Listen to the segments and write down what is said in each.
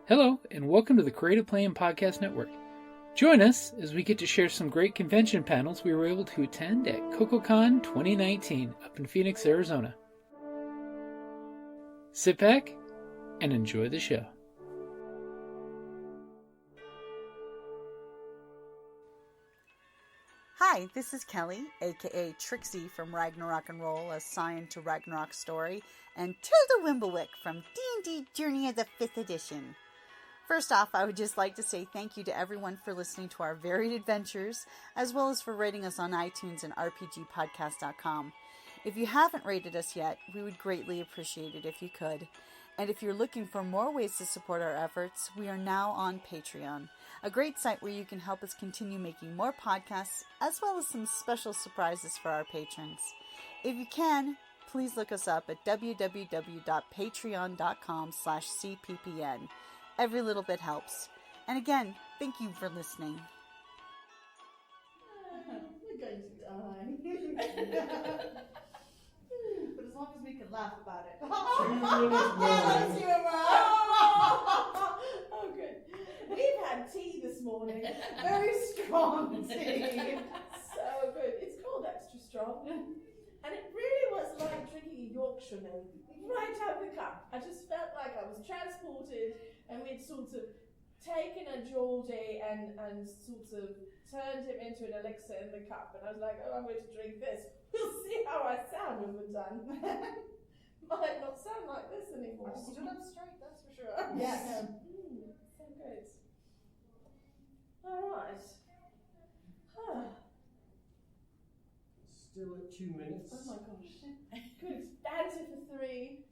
Hello, and welcome to the Creative Playing Podcast Network. Join us as we get to share some great convention panels we were able to attend at CoKoCon 2019 up in Phoenix, Arizona. Sit back and enjoy the show. Hi, this is Kelly, aka Trixie from Ragnarok and Roll, assigned to Ragnarok Story, and Tilda Wimblewick from D&D Journey of the 5th Edition. First off, I would just like to say thank you to everyone for listening to our varied adventures, as well as for rating us on iTunes and rpgpodcast.com. If you haven't rated us yet, we would greatly appreciate it if you could. And if you're looking for more ways to support our efforts, we are now on Patreon, a great site where you can help us continue making more podcasts, as well as some special surprises for our patrons. If you can, please look us up at www.patreon.com/cppn. Every little bit helps. And again, thank you for listening. We're going to die. But as long as we can laugh about it. That's humor. Oh, good. We've had tea this morning. Very strong tea. So good. It's called extra strong. And it really was like drinking a Yorkshireman right out of the cup. I just felt like I was transported, and we'd sort of taken a Geordie and sort of turned him into an elixir in the cup. And I was like, oh, I'm going to drink this. We'll see how I sound when we're done. Might not sound like this anymore. I stood up straight, that's for sure. Yes. So good. All right. Still at 2 minutes. Oh my gosh. Good. Banter for 3.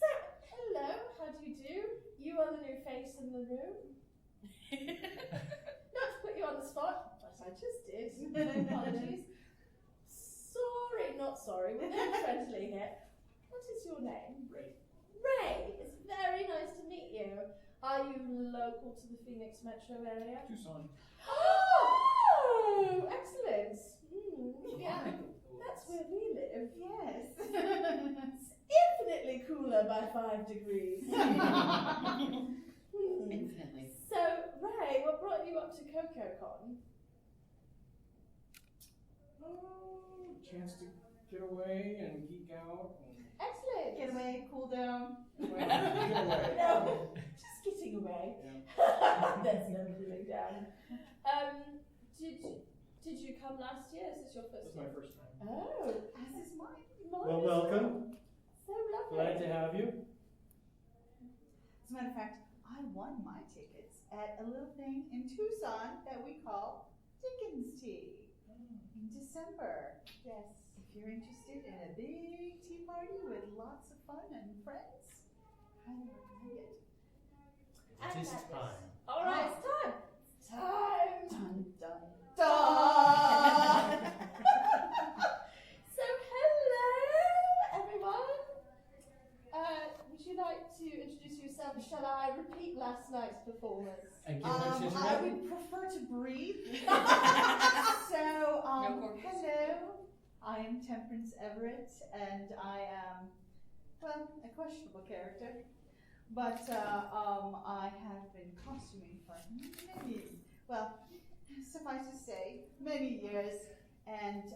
So, hello, how do you do? You are the new face in the room. Not to put you on the spot, but I just did. Apologies. Not sorry, we're very friendly here. What is your name? Ray. Ray, it's very nice to meet you. Are you local to the Phoenix metro area? Tucson. Oh, excellent. Yeah, that's where we live. Yes. It's infinitely cooler by 5 degrees. Infinitely. So, Ray, what brought you up to CoKoCon? Chance to get away and geek out. Excellent. Get away, cool down. Get away. No, just getting away. Yeah. There's no cooling down. Did you come last year? Is this your first This is year? my first time. Oh, as is mine. Well, welcome. So lovely. Glad to have you. As a matter of fact, I won my tickets at a little thing in Tucson that we call Dickens Tea in December. Yes. If you're interested in a big tea party with lots of fun and friends, highly recommend it. It is time. All right, it's time. It's time. Dun, dun, dun. So, hello, everyone. Would you like to introduce yourself? Shall I repeat last night's performance? And give my sister I would prefer to breathe. So, hello. I am Temperance Everett, and I am, well, a questionable character. But I have been costuming for many, well, suffice to say, many years. And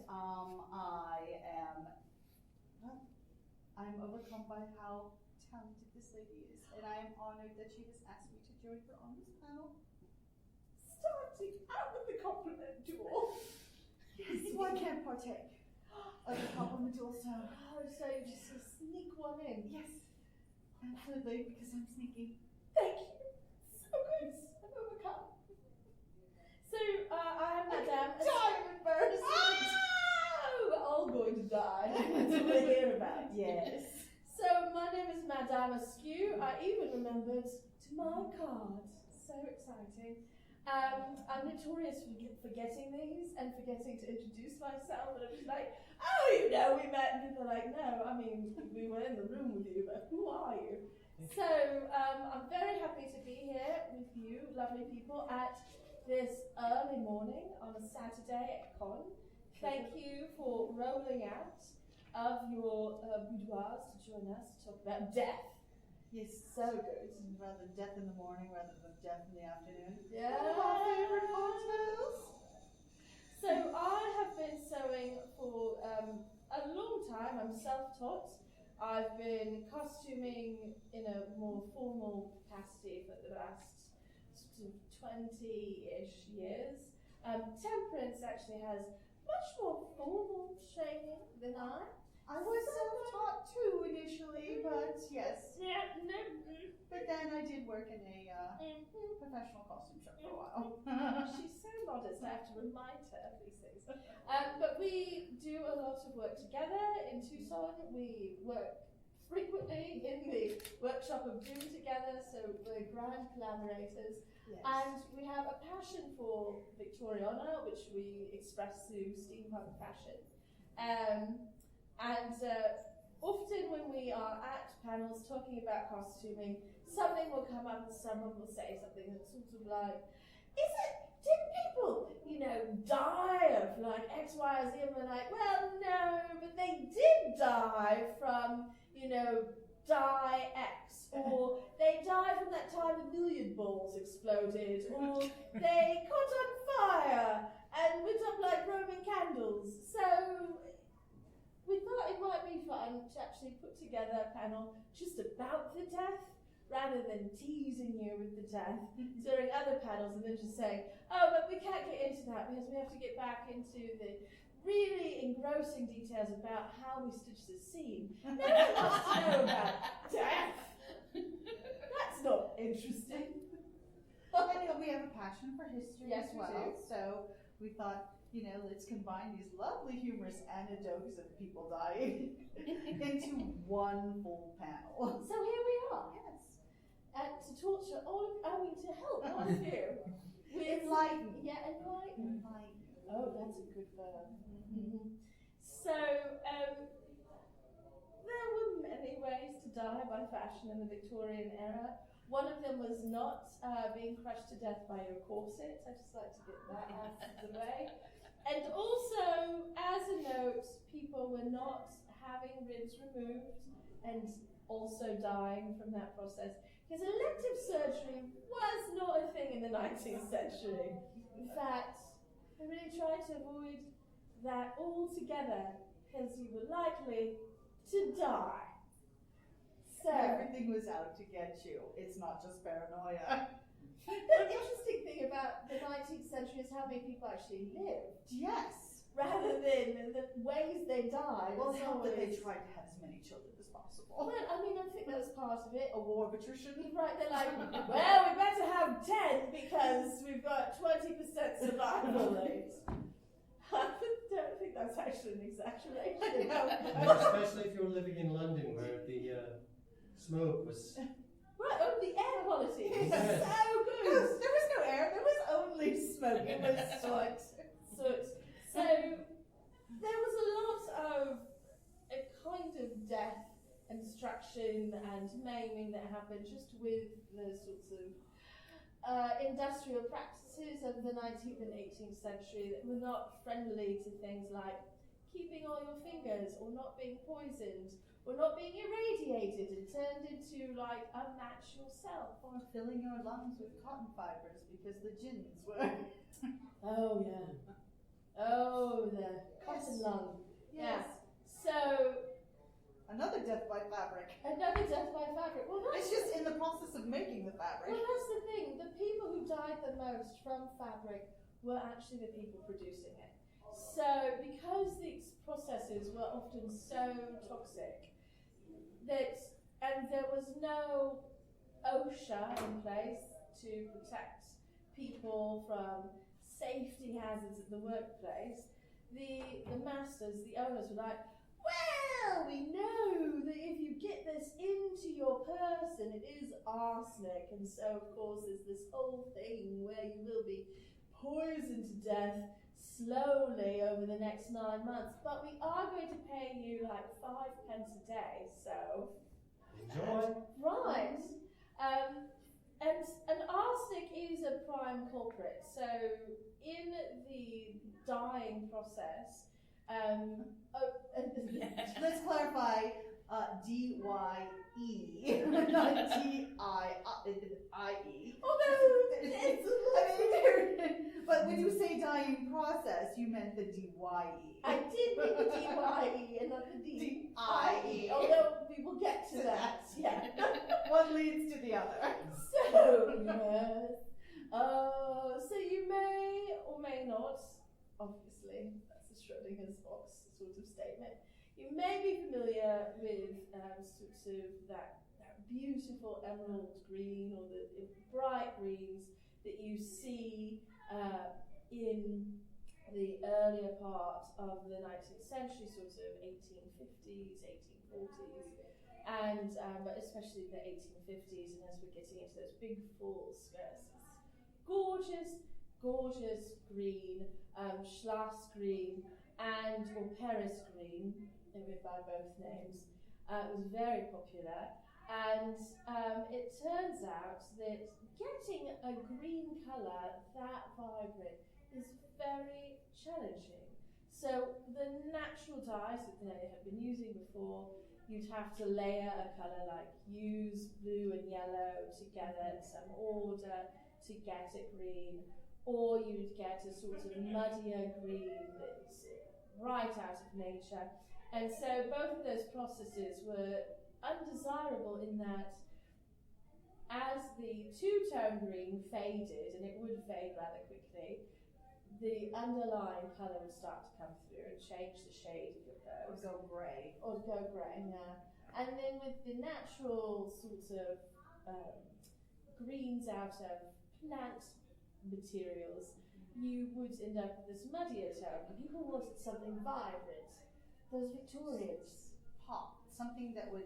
I'm overcome by how talented this lady is. And I am honored that she has asked me to join her on this panel. Starting out with the compliment duel. Yes, so I can't partake of the compliment also. Oh, so you just sneak one in. Yes, absolutely, because I'm sneaky. Thank you. So good. I'm overcome. So, I am Madame Askew. We're all going to die. That's what we hear about. Yes. So, my name is Madame Askew. I even remembered to my card. So exciting. I'm notorious for forgetting these and forgetting to introduce myself. And I'm just like, oh, we met. And people are like, no, I mean, we were in the room with you, but who are you? So, I'm very happy to be here with you, lovely people, at this early morning on a Saturday at Con. Thank you for rolling out of your boudoirs to join us to talk about death. Yes, So good. rather than death in the morning rather than death in the afternoon. Yeah. One of our favorite cocktails. So I have been sewing for a long time. I'm self-taught. I've been costuming in a more formal capacity for the last sort of 20-ish years. Temperance actually has much more formal training than I. I was self-taught too initially, but yes. Yeah, no. But then I did work in a professional costume shop for a while. She's so modest, I have to remind her of these things. But we do a lot of work together in Tucson. We work frequently in the workshop of Doom together, so we're grand collaborators. Yes. And we have a passion for Victoriana, which we express through steampunk fashion. Often when we are at panels talking about costuming, something will come up and someone will say something that's sort of like, did people, die of like X, Y, or Z? And we're like, well, no, but they did die from, die X, or they died from that time the million balls exploded, or they caught on fire and went up like Roman candles. So we thought it might be fun to actually put together a panel just about the death, rather than teasing you with the death during other panels and then just saying, oh, but we can't get into that because we have to get back into the really engrossing details about how we stitch the scene. No one wants to know about death. That's not interesting. And we have a passion for history Yes, as we well. do. So we thought, let's combine these lovely humorous anecdotes of people dying into one full panel. So here we are. Yes. To torture to help all of you. With Enlighten. Yeah, enlighten. Oh, that's a good verb. Mm-hmm. So, there were many ways to die by fashion in the Victorian era. One of them was not being crushed to death by your corset. I just like to get that out of the way. And also, as a note, people were not having ribs removed and also dying from that process. Because elective surgery was not a thing in the 19th century. In fact, they really tried to avoid that altogether because you were likely to die. So Everything was out to get you. It's not just paranoia. the interesting thing about the 19th century is how many people actually lived, Yes. rather than the ways they died. Well, It's it helped that they always- tried to have as many children as possible. Well, I mean, I think that was part of it. A war of attrition. Right, they're like, well, we better have 10 because we've got 20% survival rate. I don't think that's actually an exaggeration. And especially if you're living in London where the smoke was... Right, oh, the air quality is Yes. so There good. was no air, there was only smoke. It was soot. So there was a lot of a kind of death and destruction and maiming that happened just with the sorts of industrial practices of the 19th and 18th century that were not friendly to things like keeping all your fingers or not being poisoned or not being irradiated and turned into like a match yourself. Or filling your lungs with cotton fibers because the gins were. Oh yeah. Oh, the cotton lung. Yes. So Another death by fabric. another death by fabric. Well, It's just in the process of making the fabric. Well, that's the thing. The people who died the most from fabric were actually the people producing it. So, because these processes were often so toxic, and there was no OSHA in place to protect people from safety hazards at the workplace, the masters, the owners were like, well, we know that if you get this into your person, it is arsenic. And so, of course, there's this whole thing where you will be poisoned to death slowly over the next 9 months. But we are going to pay you like 5 pence a day, so... Enjoy. Right. And arsenic is a prime culprit. So, in the dyeing process, Let's clarify. D-Y-E, not D-I-I-E. But when you say dying process, you meant the D-Y-E. I did mean the D-Y-E and not the D-I-E, although we will get to that, yeah. One leads to the other. So, yes. So you may or may not, obviously, that's a Schrodinger's box sort of statement, you may be familiar with sort of that beautiful emerald green or the bright greens that you see in the earlier part of the 19th century, sort of 1850s, 1840s, and but especially the 1850s, and as we're getting into those big full skirts, gorgeous, gorgeous green, Schloss green, and or Paris green, by both names. It was very popular, and it turns out that getting a green colour that vibrant is very challenging. So the natural dyes that they have been using before, you'd have to layer a colour like use blue and yellow together in some order to get a green, or you'd get a sort of muddier green that's right out of nature. And so both of those processes were undesirable in that as the two-tone green faded, and it would fade rather quickly, the underlying colour would start to come through and change the shade of your clothes. Or go grey, yeah. And then with the natural sort of greens out of plant materials, you would end up with this muddier tone. And people wanted something vibrant. Those Victorians. Pop. Something that would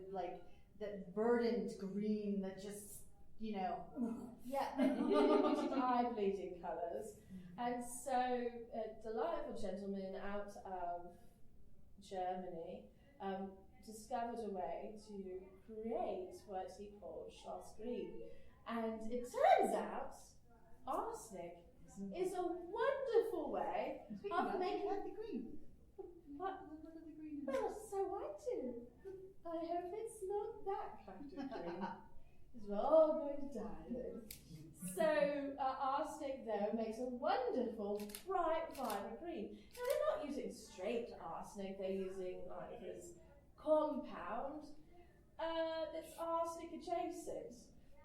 that verdant green that just, Yeah, really wanted eye-bleeding colours. And so a delightful gentleman out of Germany discovered a way to create what he called Schloss green. And it turns out arsenic is a wonderful way of making the green. What? Well, so I do. I hope it's not that kind of green. Because we're all going to die then. So arsenic, though, makes a wonderful, bright, vibrant green. Now, they're not using straight arsenic. They're using this compound that's arsenic adjacent.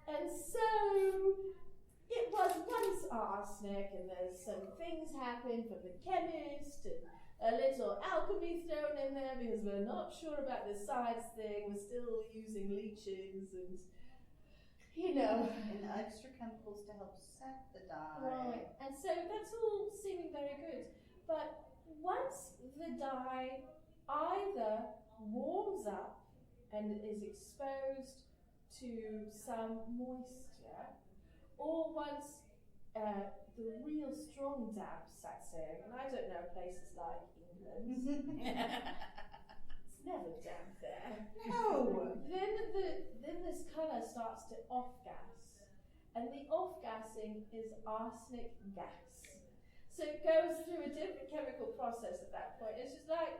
And so it was once arsenic, and there's some things happened from the chemist, and a little alchemy thrown in there because we're not sure about the science thing. We're still using leeches and, And extra chemicals to help set the dye. Right. And so that's all seeming very good. But once the dye either warms up and is exposed to some moisture, or once the real strong damp sets in, and I don't know places like England, it's never damp there. No! Then this colour starts to off-gas, and the off-gassing is arsenic gas. So it goes through a different chemical process at that point. It's just like,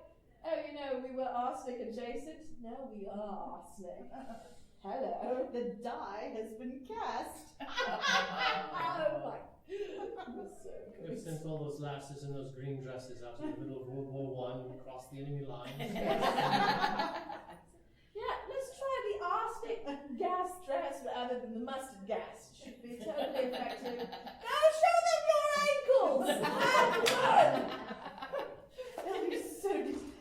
we were arsenic adjacent. Now we are arsenic. Hello. The die has been cast. Oh my. It was so good. We've sent all those lasses in those green dresses out in the middle of World War I across the enemy lines. Yeah, let's try the arsenic gas dress rather than the mustard gas. Should be totally effective. Now show them your ankles!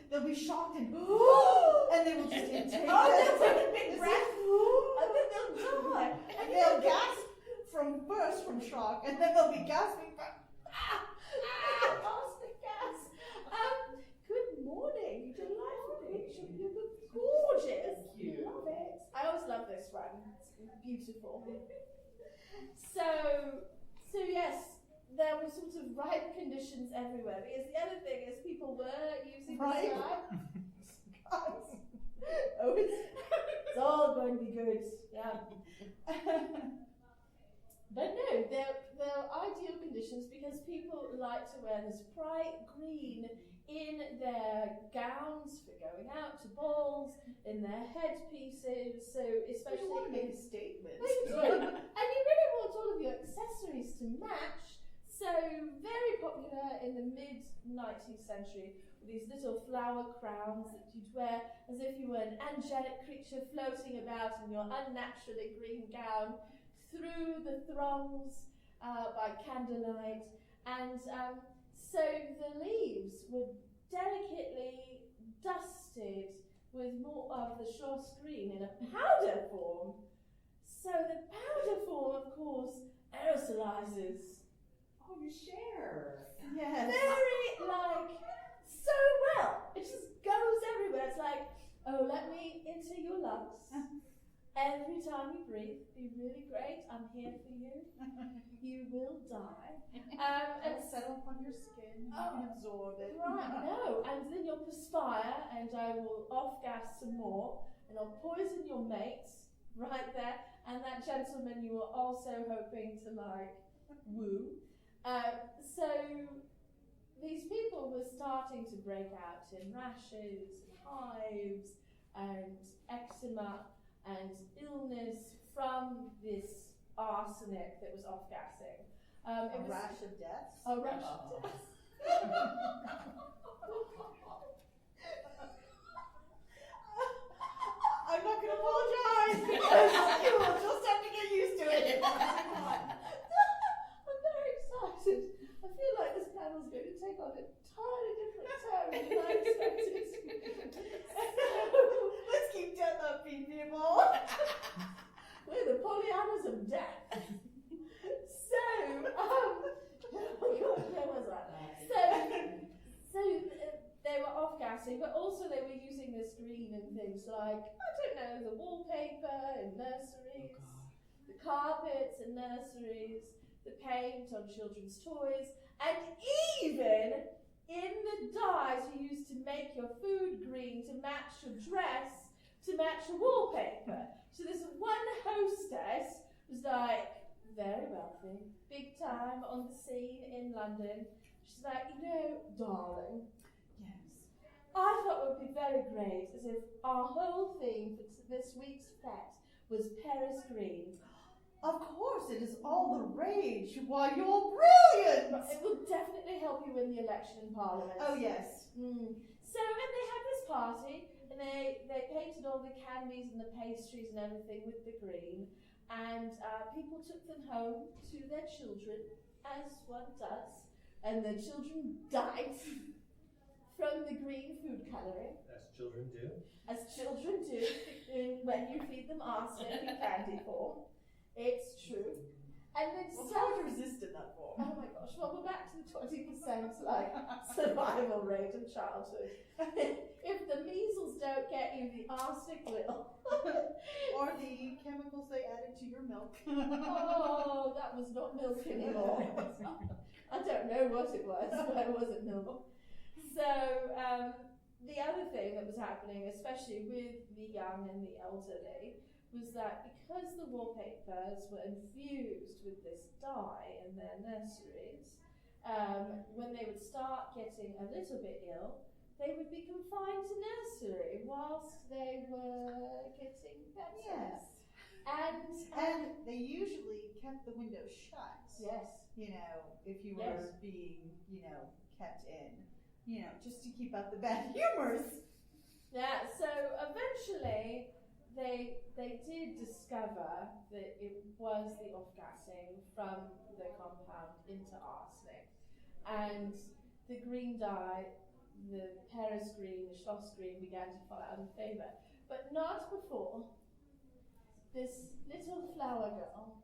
They'll be shocked and they will just take they'll take a big breath and then they'll die. And they'll gasp from shock, and then they'll be gasping from arsenic gas. Good morning, delightful picture. You look gorgeous. Thank you. Love it. I always love this one. It's beautiful. So yes, there were sort of right conditions everywhere, because the other thing is people were using the sky. Oh, it's all going to be good. Yeah. But no, they're ideal conditions because people like to wear this bright green in their gowns for going out to balls, in their headpieces. So especially you want to make a statement. Well, you do, and you really want all of your accessories to match. So very popular in the mid 19th century with these little flower crowns that you'd wear as if you were an angelic creature floating about in your unnaturally green gown through the throngs by candlelight. And so the leaves were delicately dusted with more of the Schloss green in a powder form. So the powder form, of course, aerosolizes. Oh, you share. Yes. Very, so well. It just goes everywhere. It's like, oh, let me into your lungs. Every time you breathe, be really great. I'm here for you. You will die. And settle upon your skin. You can absorb it. Right, no. And then you'll perspire, and I will off-gas some more, and I'll poison your mates right there. And that gentleman you were also hoping to, woo. So these people were starting to break out in rashes, and hives, and eczema, and illness from this arsenic that was off-gassing. A rash of deaths? A rash of deaths. I'm not going to apologize because you will just have to get used to it. I'm very excited. I feel like this panel's going to take on a entirely different tone than I expected. Let's keep death upbeat, people. We're the Pollyannas of death. So, oh God, where was I? So they were off-gassing, but also they were using this green in things like, I don't know, the wallpaper in nurseries, the carpets in nurseries, the paint on children's toys, and even in the dyes you used to make your food green to match your dress, to match your wallpaper. So this one hostess was very wealthy, big time on the scene in London. She's like, darling, Yes. I thought it would be very great as if our whole theme for this week's fete was Paris green. Of course, it is all the rage. Why, you're brilliant! It will definitely help you win the election in Parliament. Oh, yes. So, and they had this party, and they painted all the candies and the pastries and everything with the green, and people took them home to their children, as one does, and the children died from the green food colouring. As children do. As children do when you feed them arsenic in candy form. It's true. And then How would you resist in that form? oh my gosh, well, we're back to the 20% survival rate of childhood. If the measles don't get you, the arsenic will. Or the chemicals they added to your milk. Oh, that was not milk anymore. I don't know what it was, but it wasn't milk. So, the other thing that was happening, especially with the young and the elderly, was that because the wallpapers were infused with this dye in their nurseries, when they would start getting a little bit ill, they would be confined to nursery whilst they were getting better. Yes. And they usually kept the window shut. yes. If you were Yes. being, kept in. Just to keep out the bad humors. Yeah, so eventually they did discover that it was the off-gassing from the compound into arsenic. And the green dye, the Paris green, the Schloss green, began to fall out of favour. But not before this little flower girl,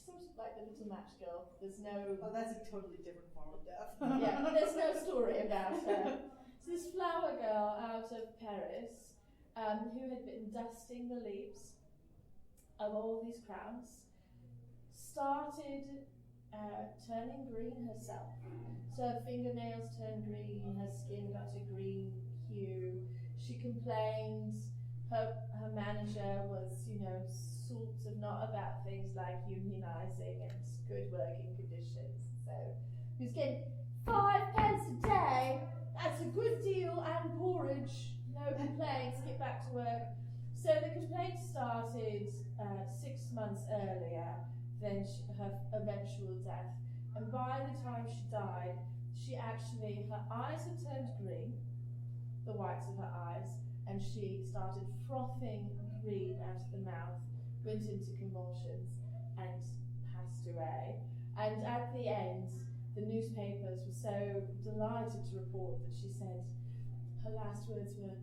sort of like the little match girl, there's no... Oh, that's a totally different form of death. Yeah, there's no story about her. So this flower girl out of Paris, who had been dusting the leaves of all these crowns, started turning green herself. So her fingernails turned green, her skin got a green hue. She complained. Her manager was, sort of not about things like unionising and good working conditions. So he was getting 5 pence a day. That's a good deal, and porridge. No complaints. Get back to work. So the complaint started 6 months earlier than her eventual death, and by the time she died, her eyes had turned green, the whites of her eyes, and she started frothing green out of the mouth, went into convulsions, and passed away. And at the end, the newspapers were so delighted to report that she said her last words were,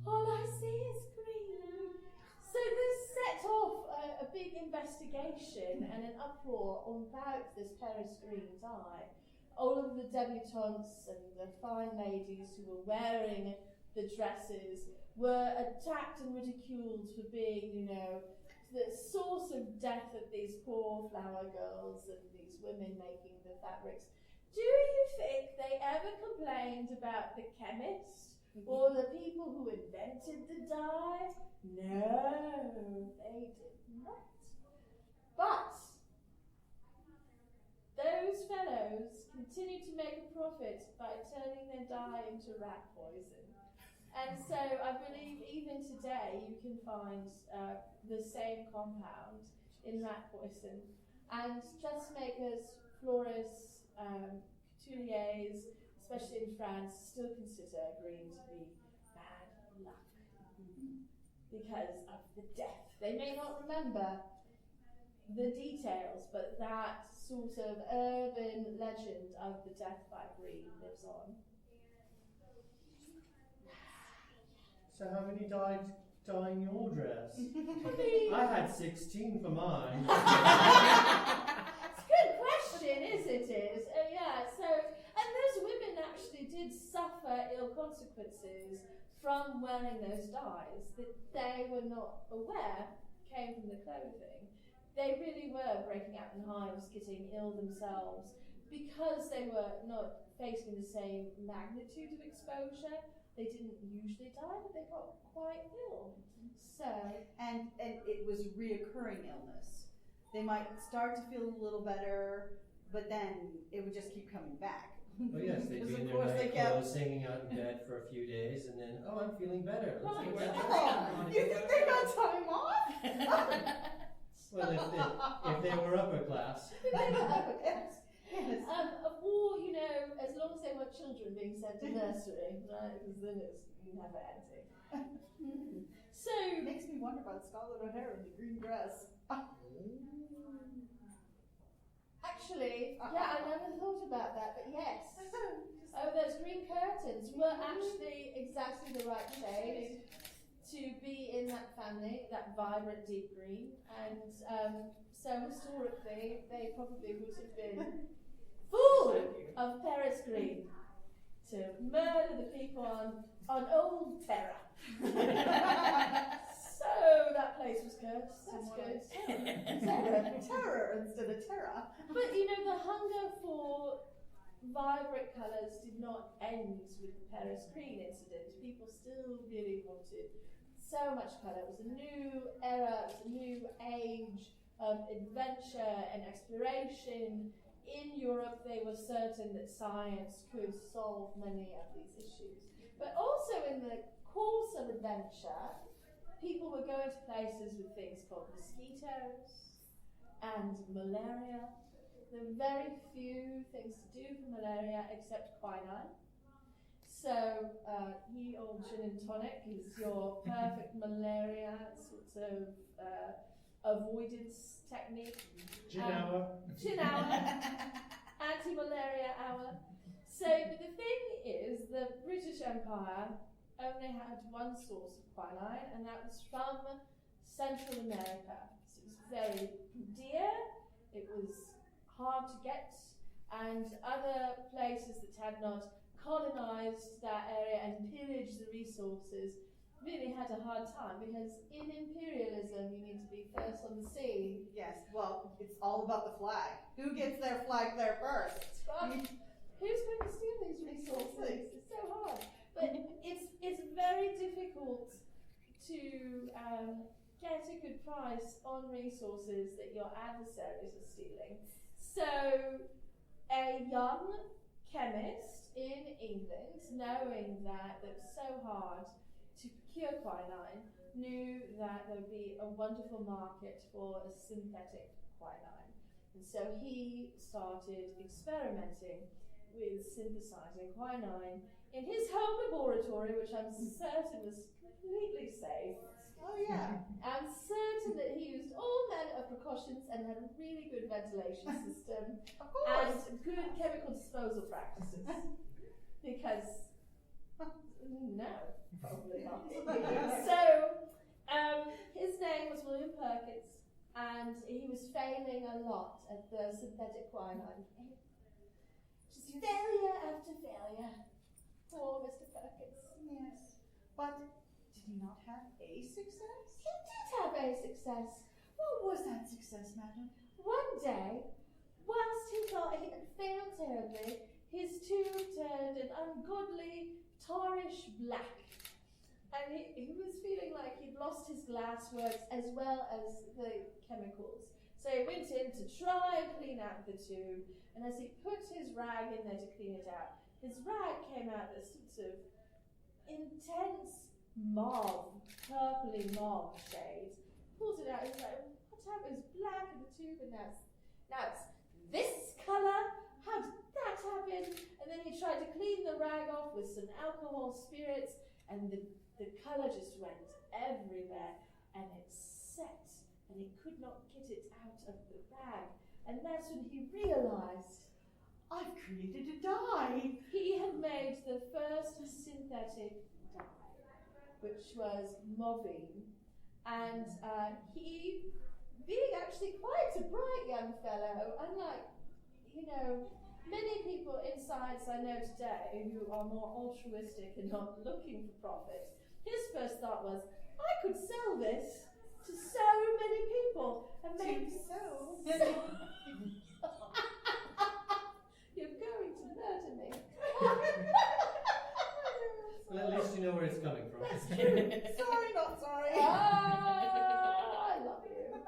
"All I see is green." So this set off a big investigation and an uproar about this Paris green dye. All of the debutantes and the fine ladies who were wearing the dresses were attacked and ridiculed for being, the source of death of these poor flower girls and these women making the fabrics. Do you think they ever complained about the chemist or the people who invented the dye? No, they did not. But those fellows continued to make a profit by turning their dye into rat poison. And so I believe even today you can find the same compound in rat poison. And dressmakers, florists, couturiers, especially in France, still consider green to be bad luck because of the death. They may not remember the details, but that sort of urban legend of the death by green lives on. So how many died dyeing your dress? I had 16 for mine. It's a good question, isn't it? And those women actually did suffer ill consequences from wearing those dyes that they were not aware came from the clothing. They really were breaking out in hives, getting ill themselves, because they were not facing the same magnitude of exposure. They didn't usually die, but they got quite ill. And it was reoccurring illness. They might start to feel a little better, but then it would just keep coming back. Oh yes, they'd be in their night clothes, hanging out in bed for a few days, and then, I'm feeling better. Let's get that Oh, you think they got time off? Well, if they were upper class. Yes. Or, as long as they weren't children being sent to nursery, right? Because then it's never ending. So It makes me wonder about Scarlett O'Hara in the green dress. Actually, I never thought about that, but yes. Oh, those green curtains were actually exactly the right shade to be in that family, that vibrant deep green. And so historically, they probably would have been full of Paris green to murder the people on old terror. So that place was cursed. That's good. Terror instead of terror. But the hunger for vibrant colours did not end with the Paris green incident. People still really wanted so much colour. It was a new era, it was a new age of adventure and exploration. In Europe, they were certain that science could solve many of these issues. But also in the course of adventure, people were going to places with things called mosquitoes and malaria. There are very few things to do for malaria except quinine. So, ye old gin and tonic is your perfect malaria sort of avoidance technique. Gin hour. Gin hour. Anti-malaria hour. So, but the thing is, the British Empire only had one source of quinine, and that was from Central America. So it was very dear, it was hard to get, and other places that had not colonized that area and pillaged the resources really had a hard time, because in imperialism you need to be first on the scene. Yes, well, it's all about the flag. Who gets their flag there first? Who's going to steal these resources? It's so hard. But it's very difficult to get get a good price on resources that your adversaries are stealing. So a young chemist in England, knowing that it was so hard to procure quinine, knew that there would be a wonderful market for a synthetic quinine. And so he started experimenting with synthesizing quinine in his home laboratory, which I'm certain was completely safe. Oh yeah. I'm certain that he used all manner of precautions and had a really good ventilation system Of course. and good chemical disposal practices. Because, no, probably not. So, his name was William Perkins, and he was failing a lot at the synthetic quinine. Just failure after failure. Poor Mr. Perkins. Yes. But did he not have a success? He did have a success. What was that success, madam? One day, whilst he thought he had failed terribly, his tube turned an ungodly tarish black. And he was feeling like he'd lost his glassworks as well as the chemicals. So he went in to try and clean out the tube, and as he put his rag in there to clean it out, his rag came out this sort of intense mauve, purpley mauve shade. Pulls it out, he's like, what happened? It was black in the tube, and now it's this colour? How did that happen? And then he tried to clean the rag off with some alcohol spirits, and the colour just went everywhere, and it set, and he could not get it out of the rag. And that's when he realised I've created a dye. he had made the first synthetic dye, which was mauvine. And he, being actually quite a bright young fellow, unlike, many people in science I know today who are more altruistic and not looking for profit, his first thought was, I could sell this to so many people and make so You're going to murder me. Well, at least you know where it's coming from. That's true. Sorry, not sorry. I love you. So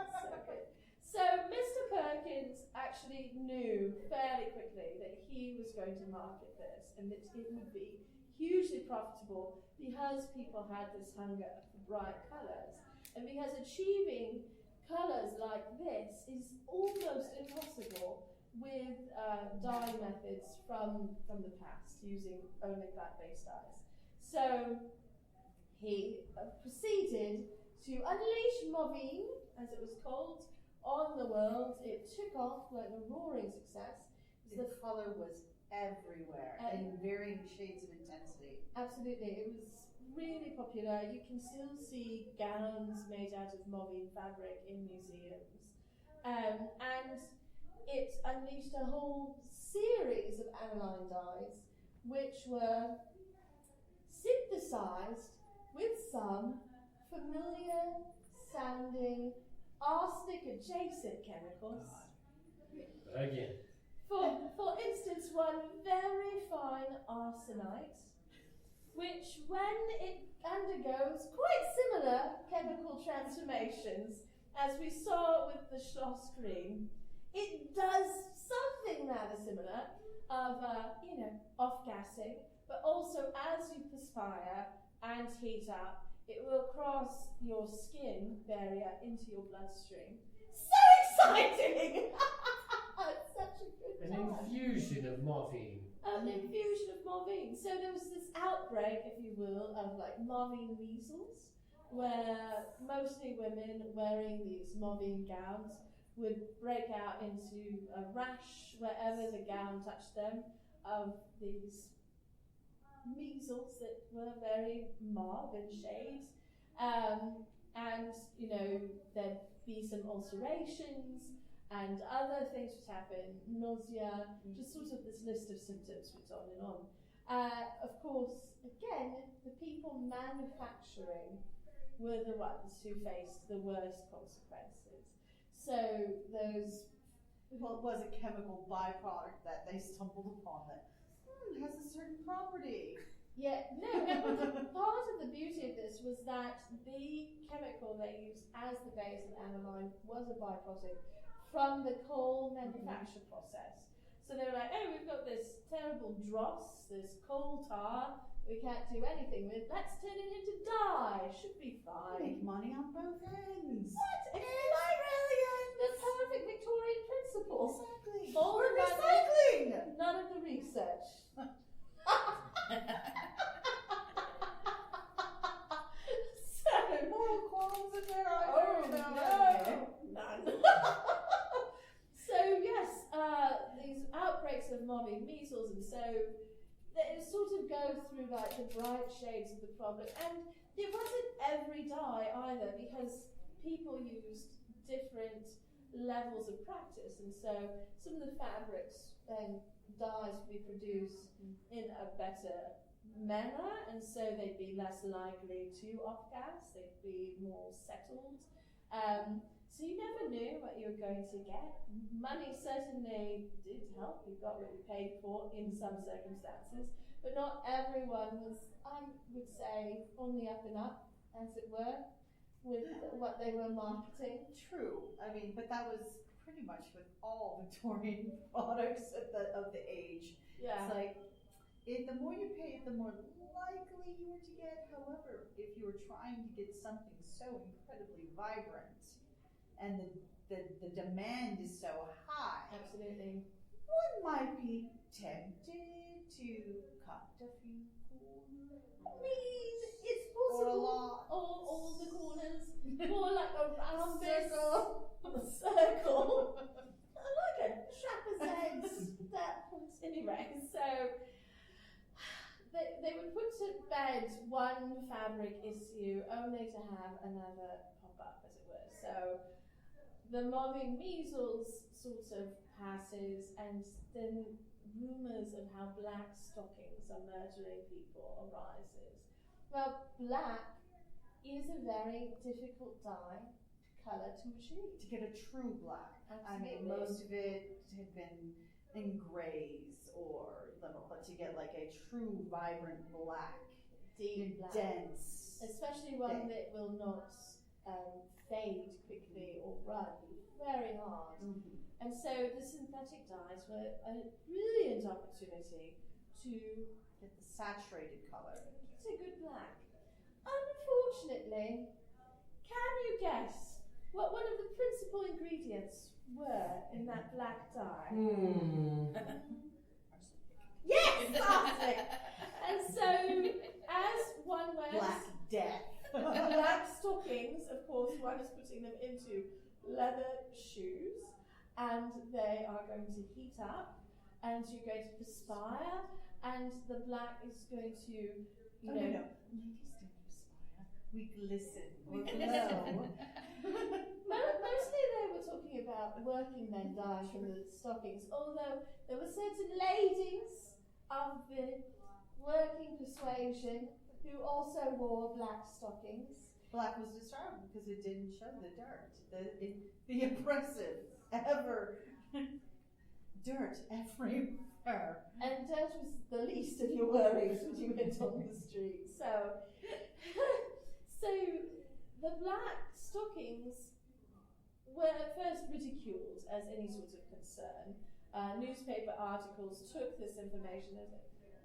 good. So Mr. Perkins actually knew fairly quickly that he was going to market this and that it would be hugely profitable because people had this hunger for bright colours, and because achieving colours like this is almost impossible with dyeing methods from the past, using only fat-based dyes. So he proceeded to unleash mauvine, as it was called, on the world. It took off like a roaring success. The color was everywhere in varying shades of intensity. Absolutely, it was really popular. You can still see gowns made out of mauvine fabric in museums. And it unleashed a whole series of aniline dyes, which were synthesized with some familiar sounding arsenic adjacent chemicals. Again. For instance, one very fine arsenite, which when it undergoes quite similar chemical transformations as we saw with the Schloss cream, it does something rather similar of, off-gassing, but also as you perspire and heat up, it will cross your skin barrier into your bloodstream. So exciting! It's such a good An time. infusion of morphine. An infusion of mauvine. So there was this outbreak, if you will, of like mauvine measles, where mostly women wearing these mauvine gowns would break out into a rash wherever the gown touched them of these measles that were very mauve in shade. And, there'd be some ulcerations and other things would happen, nausea, just sort of this list of symptoms went on and on. Of course, again, the people manufacturing were the ones who faced the worst consequences. So those... Well, it was a chemical byproduct that they stumbled upon that has a certain property. Yeah, no, part of the beauty of this was that the chemical they used as the base of aniline was a byproduct from the coal manufacture process. So they were like, oh, we've got this terrible dross, this coal tar, we can't do anything with, let's turn it into dye, should be fine. Make money on both ends. What? It's like brilliant. The perfect Victorian principle. Exactly. All We're the recycling. none of the research. So, Moral qualms in there. None. So yes, these outbreaks of mobbing, measles, and so they sort of go through like the bright shades of the problem, and it wasn't every dye either, because people used different levels of practice, and so some of the fabrics and dyes would be produced in a better manner, and so they'd be less likely to off-gas, they'd be more settled. So you never knew what you were going to get. Money certainly did help, you got what you paid for in some circumstances, but not everyone was, I would say, on the up and up, as it were, with what they were marketing. True. I mean, but that was pretty much with all Victorian products of the age. Yeah. It's like, the more you paid, the more likely you were to get. However, if you were trying to get something so incredibly vibrant, and the demand is so high, Absolutely. one might be tempted to cut a few corners. I mean, it's Or a possible. lot. All the corners. More like a round Circle. circle. I like it. Trapper's eggs. Anyway, so they would put to bed one fabric issue only to have another pop up, as it were. So the mobbing measles sort of passes, and then rumours of how black stockings are murdering people arises. Well, black is a very difficult dye to colour to a sheet. To get a true black. I mean, Absolutely. most of it had been in greys or little, but to get like a true vibrant black, Deep black. dense. Especially one that will not fade quickly or run very hard. Mhm. And so the synthetic dyes were a brilliant opportunity to Get the saturated color. get a good black. Unfortunately, can you guess what one of the principal ingredients were in that black dye? Yes, arsenic. And so, as one wears Black death. black stockings, of course, one is putting them into leather shoes, and they are going to heat up, and you're going to perspire, and the black is going to, you know. No. Ladies don't perspire. We glisten. We glow. Mostly they were talking about working men dyeing from the stockings, although there were certain ladies of the working persuasion who also wore black stockings. Black was desirable because it didn't show the dirt. The oppressive dirt everywhere. And dirt was the least of your worries when you went on the street. So the black stockings were at first ridiculed as any sort of concern. Newspaper articles took this information as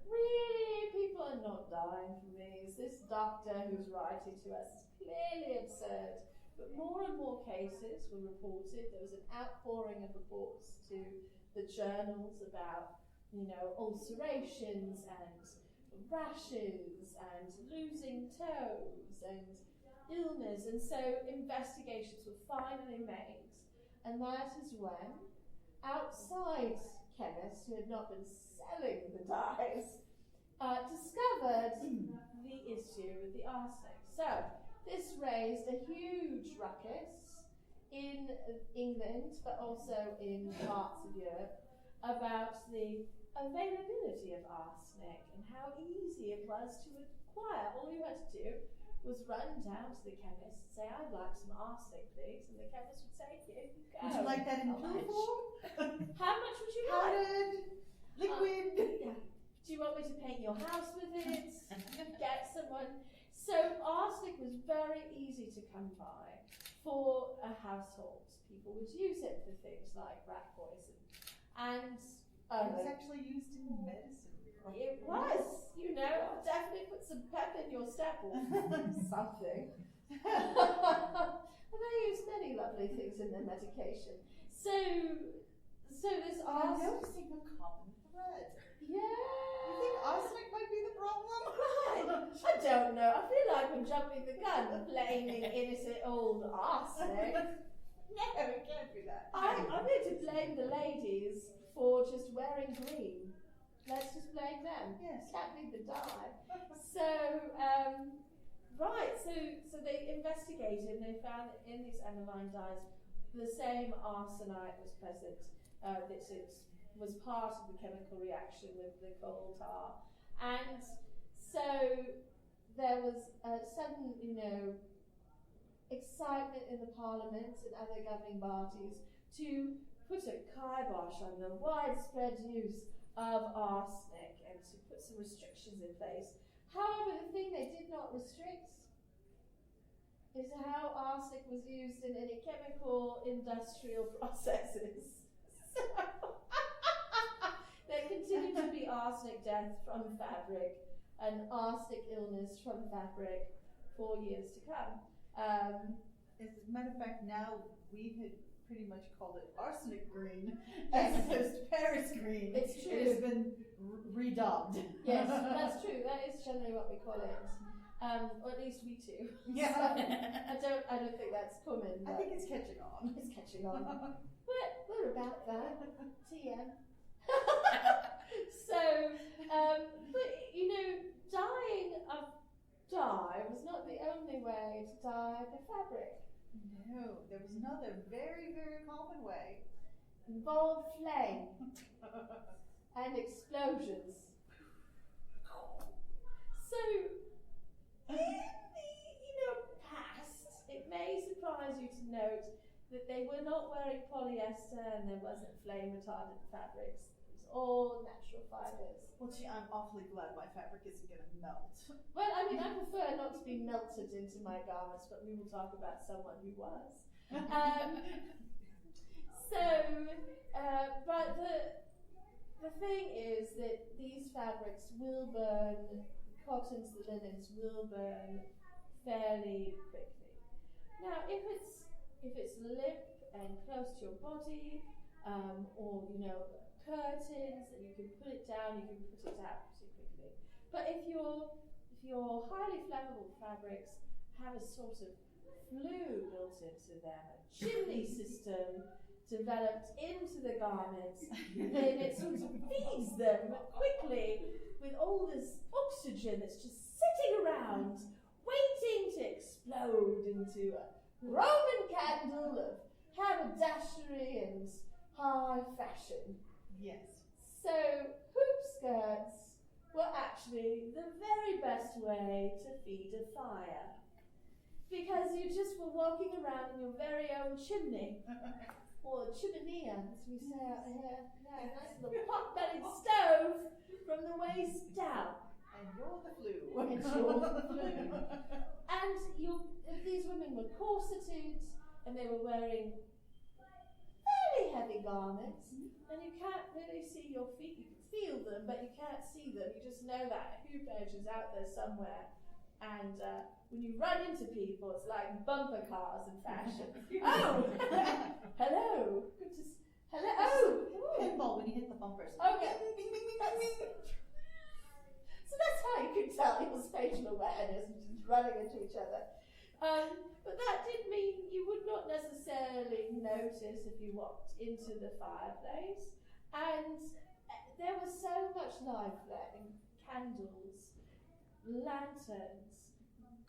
really, people are not dying from these. This doctor who's writing to us is clearly absurd. But more and more cases were reported. There was an outpouring of reports to the journals about, ulcerations and rashes and losing toes and illness. And so investigations were finally made. And that is when outside chemists who had not been selling the dyes discovered the issue with the arsenic. So this raised a huge ruckus in England, but also in parts of Europe, about the availability of arsenic and how easy it was to acquire. All you had to do was run down to the chemist and say, I'd like some arsenic, please. And the chemist would say, here you go. Would you like that in How blue much? form? How much would you like? Powdered, liquid. Yeah. Do you want me to paint your house with it? Get someone. So arsenic was very easy to come by for a household. People would use it for things like rat poison. And It was actually used in medicine. it was, definitely put some pep in your step or something. And they use many lovely things in their medication. So this I'm arsenic. noticing a common thread. Yeah. You think arsenic might be the problem? Right. I don't know. I feel like I'm jumping the gun, blaming innocent old arsenic. No, it can't be that. I'm here to blame the ladies for just wearing green. Let's just blame them. Yes. Can't be the dye. So, so they investigated and they found that in these aniline dyes, the same arsenite was present. It was part of the chemical reaction with the coal tar. And so there was a sudden, excitement in the parliament and other governing parties to put a kibosh on the widespread use of arsenic and to put some restrictions in place. However, the thing they did not restrict is how arsenic was used in any chemical industrial processes. So there continued to be arsenic death from fabric and arsenic illness from fabric for years to come. As a matter of fact, now we had pretty much called it arsenic green as opposed to Paris green. It's true. It has been redubbed. Yes, that's true. That is generally what we call it. Or at least we do. Yeah. So, I don't think that's common. I think it's catching on. It's catching on. We're about that. TM. So, but dyeing of dye was not the only way to dye the fabric. No, there was another very, very common way. Involved flame and explosions. So, in the past, it may surprise you to note that they were not wearing polyester and there wasn't flame retardant fabrics. It was all natural fibers. Well, gee, I'm awfully glad my fabric isn't going to melt. Well, I prefer not to be melted into my garments, but we will talk about someone who was. But the thing is that these fabrics will burn, cottons, the linens will burn fairly quickly. Now, if it's limp and close to your body, or curtains, and you can put it down, you can put it out pretty quickly. But if your highly flammable fabrics have a sort of flue built into them, a chimney system developed into the garments, then it sort of feeds them quickly with all this oxygen that's just sitting around, waiting to explode into a Roman candle of haberdashery and high fashion. Yes. So hoop skirts were actually the very best way to feed a fire. Because you just were walking around in your very own chimney. Or chimney, as we say out here. Yeah, nice little pot-bellied stove from the waist down. And you're the flue. And you're the flue. And these women were corseted, and they were wearing fairly heavy garments, and you can't really see your feet. You can feel them, but you can't see them. You just know that hoop edge is out there somewhere. And when you run into people, it's like bumper cars in fashion. Oh, hello. Hello. Oh, pinball when you hit the bumpers. Okay. Bing, bing, bing, bing, bing. So that's how you can tell your spatial awareness and just running into each other. But that did mean you would not necessarily notice if you walked into the fireplace. And there was so much life there, candles, lanterns,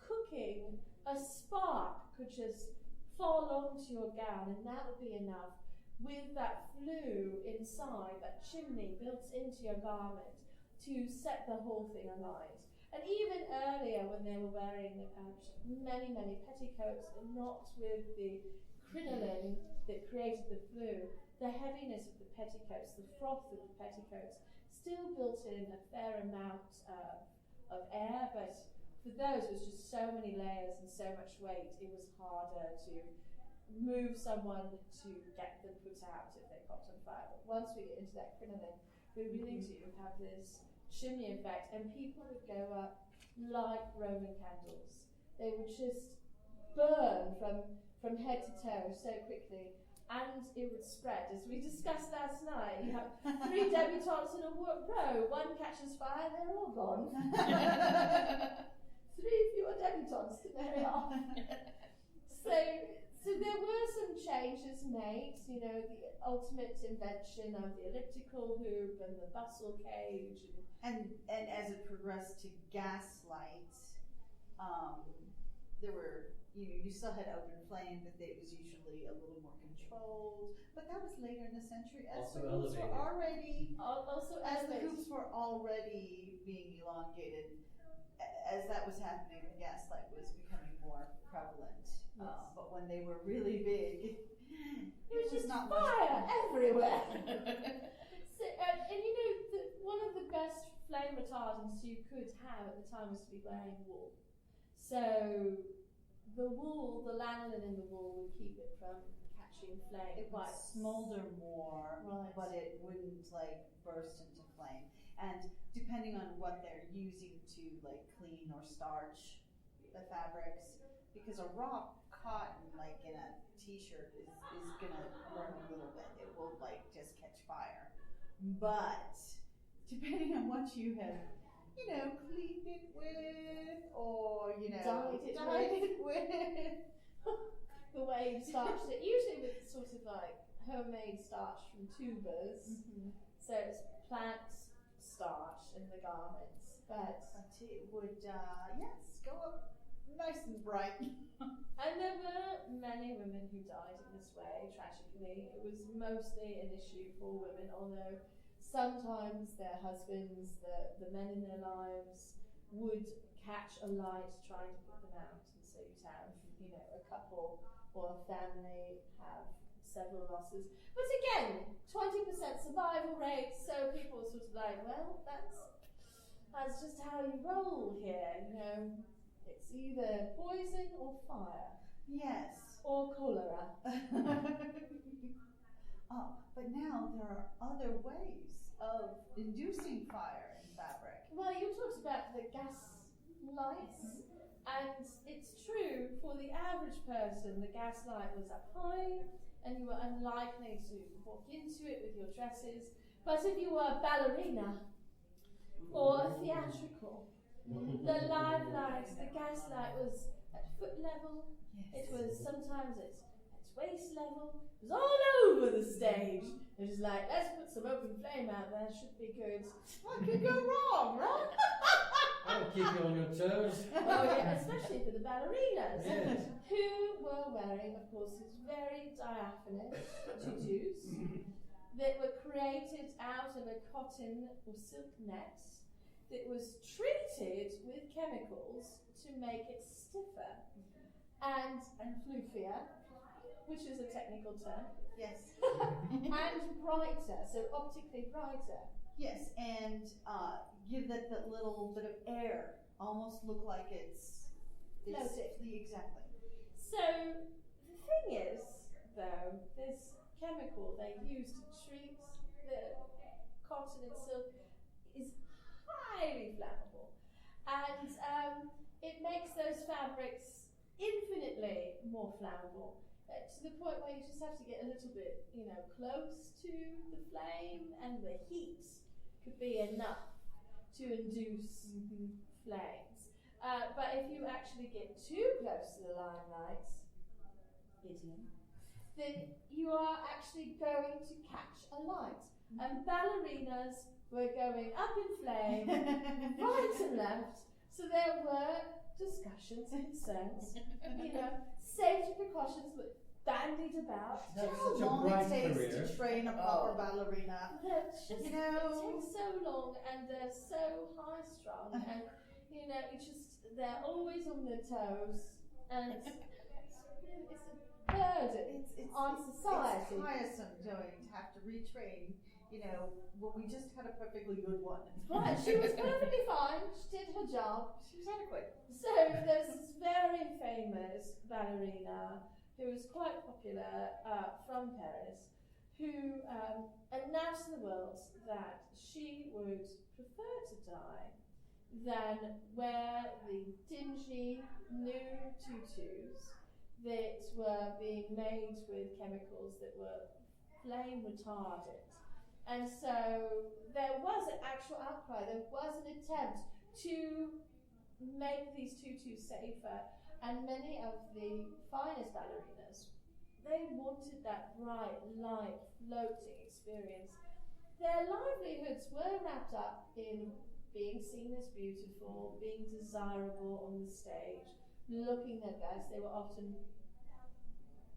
cooking. A spark could just fall onto your gown, and that would be enough, with that flue inside, that chimney built into your garment, to set the whole thing alight. And even earlier, when they were wearing many, many petticoats, and not with the crinoline that created the flue, the heaviness of the petticoats, the froth of the petticoats, still built in a fair amount of air, but for those it was just so many layers and so much weight, it was harder to move someone to get them put out if they caught on fire. But once we get into that crinoline, we really do have this chimney effect, and people would go up like Roman candles. They would just burn from head to toe so quickly, and it would spread. As we discussed last night, you have 3 debutantes in a row, one catches fire, they're all gone. 3 fewer debutantes to marry off. So there were some changes made, you know, the ultimate invention of the elliptical hoop and the bustle cage. And as it progressed to gaslight, there were, you still had open flame, but it was usually a little more controlled. But that was later in the century, as Also the hoops were elevated. already, being elongated. As that was happening, the gaslight was becoming more prevalent. Yes. But when they were really big, It was just not fire much everywhere. So, and you know, one of the best flame retardants you could have at the time was to be wearing wool. So the wool, the lanolin in the wool would keep it from catching flame. It would smolder more, Right. but it wouldn't burst into flame. And depending on what they're using to clean or starch the fabrics, because a raw cotton in a t-shirt is gonna burn a little bit. It will just catch fire. But depending on what you have, cleaned it with, or Dyed it with. The way you starched it, usually with sort of homemade starch from tubers. Mm-hmm. So it's plant starch in the garments, but it would, go up nice and bright. and there were many women who died in this way, tragically. It was mostly an issue for women, although sometimes their husbands, the men in their lives, would catch a light trying to put them out. And so you'd have, a couple or a family have several losses. But again, 20% survival rate, so people are sort of well, that's just how you roll here, It's either poison or fire. Yes. Or cholera. But now there are other ways of inducing fire in fabric. Well, you talked about the gas lights, and it's true, for the average person, the gas light was up high, and you were unlikely to walk into it with your dresses. But if you were a ballerina, or a theatrical, the live light, the gas light was at foot level. Yes. It was sometimes at waist level. It was all over the stage. It was let's put some open flame out there, should be good. What could go wrong, right? That'll keep you on your toes. Oh yeah, especially for the ballerinas, Yes. who were wearing, of course, these very diaphanous tutus that were created out of a cotton or silk net that was treated with chemicals to make it stiffer and floofier, which is a technical term. Yes. And brighter, so optically brighter. Yes, and give that little bit of air, almost look like it's Floating. Exactly. So the thing is, though, this chemical they use to treat the cotton and silk is highly flammable, and it makes those fabrics infinitely more flammable. To the point where you just have to get a little bit, close to the flame, and the heat could be enough to induce flames. But if you actually get too close to the limelight, idiom, then you are actually going to catch a light. And ballerinas were going up in flame, right and left, so there were discussions, concerns, safety precautions were bandied about. That's How such a long bright it takes career. to train a proper ballerina? It takes so long, and they're so high strung, and they're always on their toes, and it's a burden on society. It's tiresome to have to retrain when we just had a perfectly good one. Right, she was perfectly fine. She did her job. She was adequate. So there's this very famous ballerina who was quite popular from Paris, who announced to the world that she would prefer to die than wear the dingy new tutus that were being made with chemicals that were flame retardant. And so there was an actual outcry, there was an attempt to make these tutus safer, and many of the finest ballerinas, they wanted that bright, light, floating experience. Their livelihoods were wrapped up in being seen as beautiful, being desirable on the stage, looking their best. They were often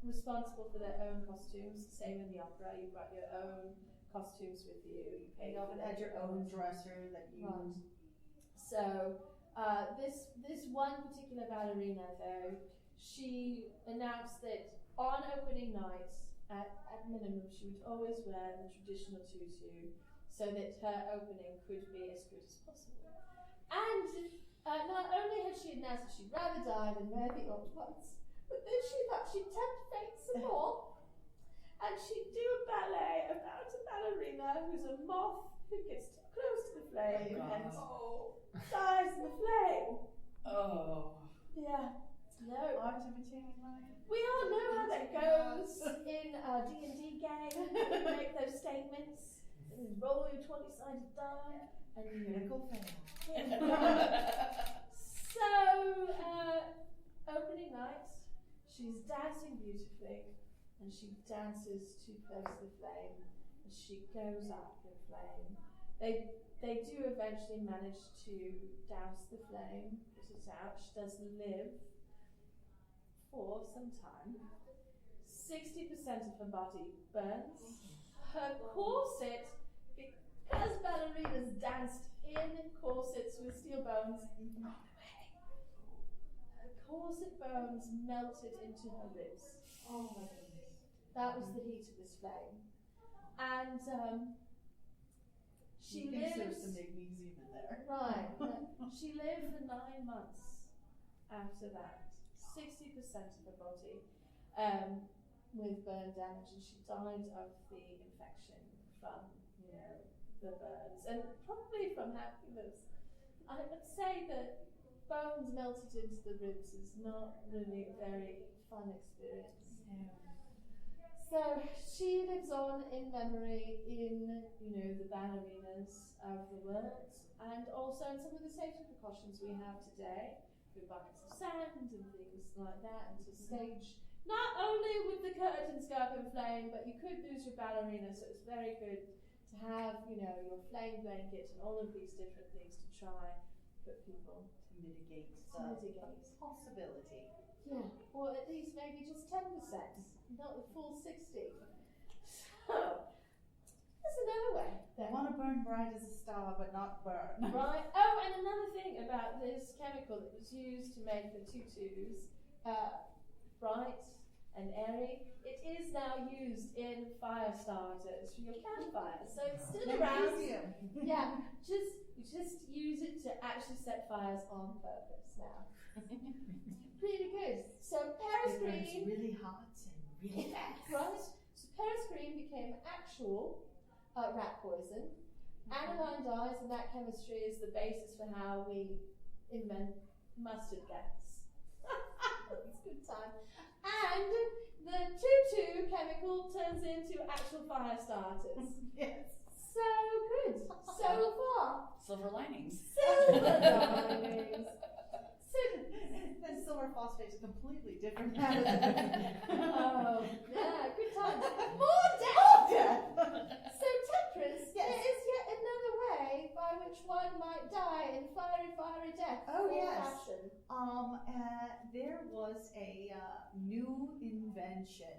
responsible for their own costumes. Same in the opera, you brought your own costumes with you. You paid You often had your own dresser that you. Right. So this one particular ballerina, though, she announced that on opening night, at minimum, she would always wear the traditional tutu, so that her opening could be as good as possible. And not only had she announced that she'd rather die than wear the old ones, but then she thought she'd tempt fate some more, and she'd do a ballet about a ballerina who's a moth who gets too close to the flame and dies in the flame. Oh. Yeah. No. Art imitating life. We all know how that goes in a D&D game. You make those statements, and you roll your 20-sided die, and you Critical fail. So, opening night, she's dancing beautifully, and she dances too close to the flame, and she goes up in flame. They do eventually manage to douse the flame, put it out. She does live for some time. 60% of her body burns. Her corset, because ballerinas danced in corsets with steel bones, her corset bones melted into her ribs. Oh my goodness. That was the heat of this flame. And she There's lived. some magnesium in there. Right. She lived for 9 months after that. 60% of her body with burn damage, and she died of the infection from, the burns, and probably from happiness. I would say that bones melted into the ribs is not really a very fun experience. So she lives on in memory in, the ballerinas of the world, and also in some of the safety precautions we have today, with buckets of sand and things like that, and to stage not only with the curtains go up in flame, but you could lose your ballerina, so it's very good to have, your flame blanket and all of these different things to try put people To mitigate to the possibility. Yeah, or at least maybe just 10%, not the full 60. So there's another way. I want to burn bright as a star, but not burn. Right. Oh, and another thing about this chemical that was used to make the tutus bright and airy, it is now used in fire starters for your campfires. So it's still around. Magnesium. Yeah, you just use it to actually set fires on purpose now. Really good. So Paris It burns green, really hot and really fast. right? So Paris green became actual rat poison. Aniline dyes, and that chemistry is the basis for how we invent mustard gas. It's good time. And the tutu chemical turns into actual fire starters. Yes. So good. So far. Silver linings. Silver linings. Then silver phosphate is a completely different Oh, matter. yeah, good times. More death! Death. So, Temperance, Yes. there is yet another way by which one might die in fiery death. Oh, or yes. passion. There was a new invention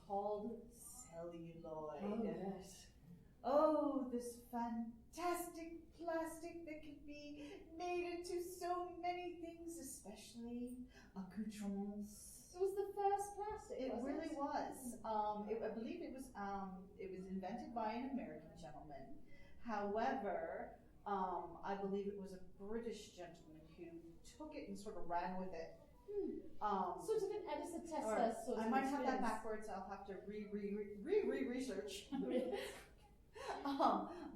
called celluloid. Oh, yes. Oh, this fantastic plastic that can be made into so many things, especially accoutrements. It was the first plastic, It wasn't really was. was. I believe it was invented by an American gentleman. However, I believe it was a British gentleman who took it and sort of ran with it. Sort of an Edison Tesla sort of I might have that experience. backwards. I'll have to research.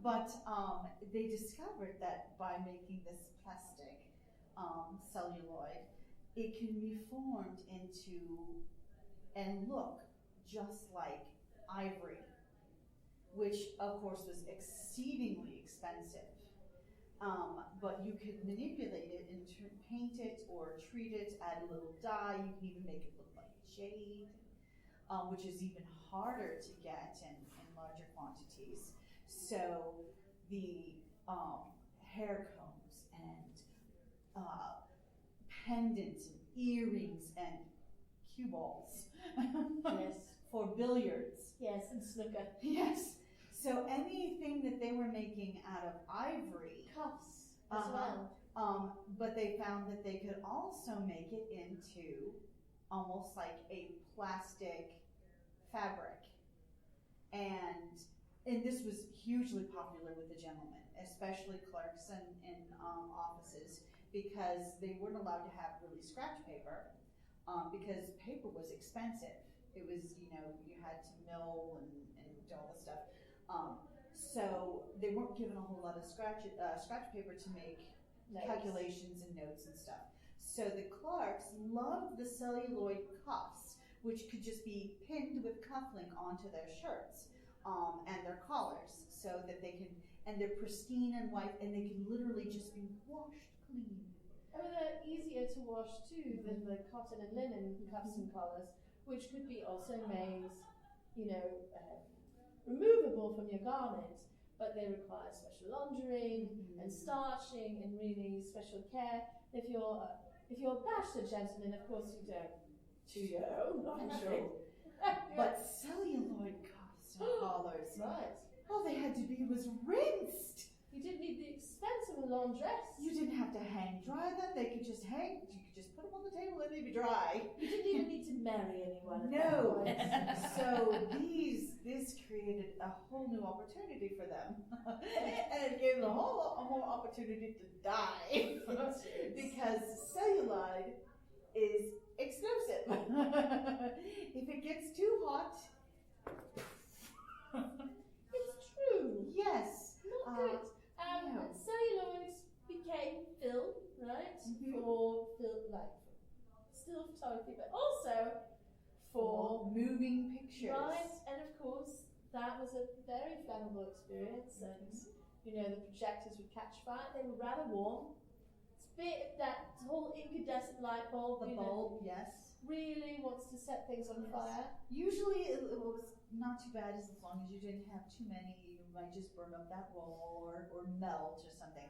But they discovered that by making this plastic celluloid, it can be formed into and look just like ivory, which of course was exceedingly expensive. But you could manipulate it and paint it or treat it, add a little dye. You can even make it look like jade, which is even harder to get in larger quantities. So the hair combs and pendants and earrings and cue balls Yes. for billiards. Yes, and snooker. Yes. So anything that they were making out of ivory, Cuffs as well. but they found that they could also make it into almost like a plastic fabric. And this was hugely popular with the gentlemen, especially clerks in offices, because they weren't allowed to have really scratch paper, because paper was expensive. It was, you had to mill and do all this stuff. So they weren't given a whole lot of scratch paper to make calculations and notes and stuff. So the clerks loved the celluloid cuffs, which could just be pinned with cufflink onto their shirts and their collars, so that they can, and they're pristine and white, and they can literally just be washed clean. I mean, they're easier to wash too than the cotton and linen cuffs and collars, which could be also made, removable from your garment, but they require special laundering and starching and really special care. If you're a bachelor gentleman, of course you don't do your own laundry. But celluloid cuffs and collars, Right. all they had to be was rinsed. You didn't need the expense of a laundress. You didn't have to hang dry them. They could just hang. You could just put them on the table and they'd be dry. You didn't even need to marry anyone at that No. point. So this created a whole new opportunity for them, and it gave them a whole lot more opportunity to die because celluloid is explosive. If it gets too hot, It's true. yes. Not good. no. Celluloid became film, right? For still photography, but also for moving pictures. right. And of course, that was a very flammable experience, and the projectors would catch fire. They were rather warm. It's a bit that whole incandescent light bulb. The bulb, yes. Really wants to set things on fire. Usually it was not too bad as long as you didn't have too many. You might just burn up that wall or melt or something.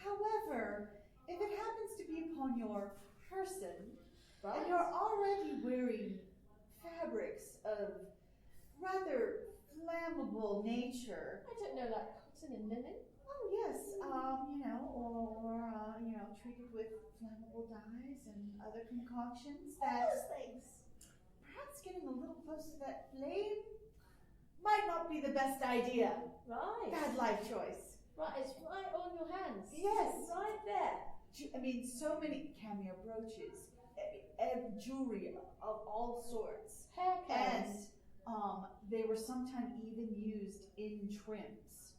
However, if it happens to be upon your person, and you're already wearing fabrics of rather flammable nature. I don't know, like cotton and linen. Oh yes, or treated with flammable dyes and other concoctions. Those things. Perhaps getting a little close to that flame might not be the best idea. Right. Bad life choice. Right, it's right on your hands. Yes. It's right there. I mean, so many cameo brooches, jewelry of all sorts. Haircuts. And they were sometimes even used in trims.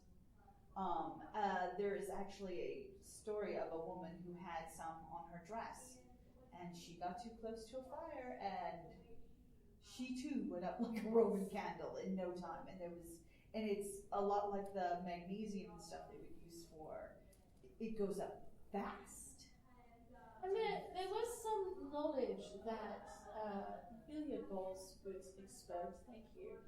There is actually a story of a woman who had some on her dress, and she got too close to a fire, and she too went up like a Roman candle in no time. And it's a lot like the magnesium and stuff they would use for. It goes up fast. I mean, there was some knowledge that billiard balls would explode. Thank you.